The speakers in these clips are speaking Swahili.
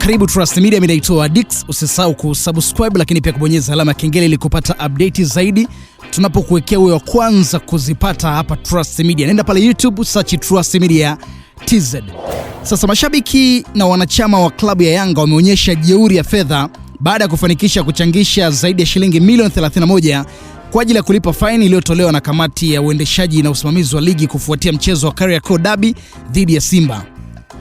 Karibu Trust Media, mimi naitwa Dix. Usisahau kusubscribe lakini pia kubonyeza alama ya kengele ili kupata update zaidi tunapokuwekea wewe wa kwanza kuzipata hapa Trust Media. Nenda pale YouTube search Trust Media TZ. Sasa mashabiki na wanachama wa klabu ya Yanga wameonyesha jeuri ya fedha baada ya kufanikisha kuchangisha zaidi ya shilingi milioni 31 kwa ajili ya kulipa faini iliyotolewa na kamati ya uendeshaji na usimamizi wa ligi kufuatia mchezo wa Kariakoo Derby dhidi ya Simba.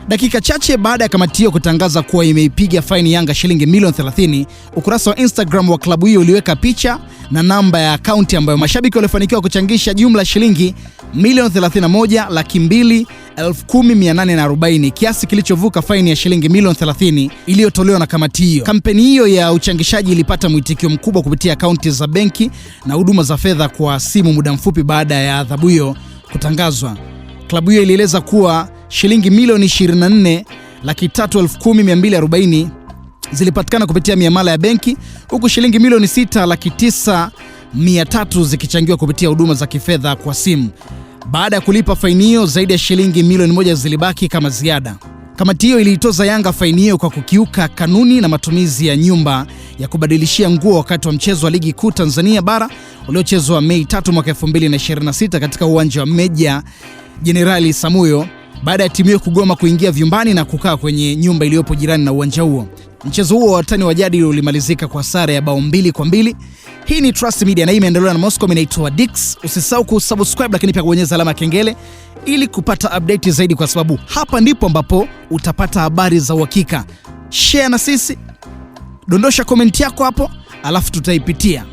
Dakika chache baada ya kamati hiyo kutangaza kuwa imeipiga faini Yanga shilingi milioni 30, ukurasa wa Instagram wa klabu hiyo uliweka picha na namba ya akaunti ambayo mashabiki walifanikiwa kuchangisha jumla shilingi milioni 31,210,840, kiasi kilichovuka faini ya shilingi milioni 30 iliyotolewa na kamati hiyo. Kampeni hiyo ya uchangishaji ilipata mwitikio mkubwa kupitia akaunti za benki na huduma za fedha kwa simu muda mfupi baada ya adhabu hiyo kutangazwa. Klabu hiyo ilieleza kuwa shilingi milioni 24,310,240 zilipatikana kupitia miamala ya benki, huku shilingi milioni 6,900,300 zikichangiwa kupitia huduma za kifedha kwa simu. Baada ya kulipa faini hiyo, zaidi ya shilingi milioni 1 zilibaki kama ziada. Kamati hiyo iliitoza Yanga faini hiyo kwa kukiuka kanuni na matumizi ya nyumba ya kubadilishia nguo wakati wa mchezo wa Ligi Kuu Tanzania Bara uliochezwa Mei 3 mwaka 2026 katika uwanja wa Meja Jenerali Samuyo, baada ya timu hiyo kugoma kuingia vyumbani na kukaa kwenye nyumba iliyopo jirani na uwanja huo. Mchezo huo wa watani wa jadi ulimalizika kwa sare ya bao 2-2. Hii ni Trust Media na hii imeandaliwa na Moscow. Mimi naitwa Dix. Usisahau kusubscribe lakini pia kubonyeza alama ya kengele ili kupata update zaidi, kwa sababu hapa ndipo ambapo utapata habari za uhakika. Share na sisi, dondosha comment yako hapo alafu tutaipitia.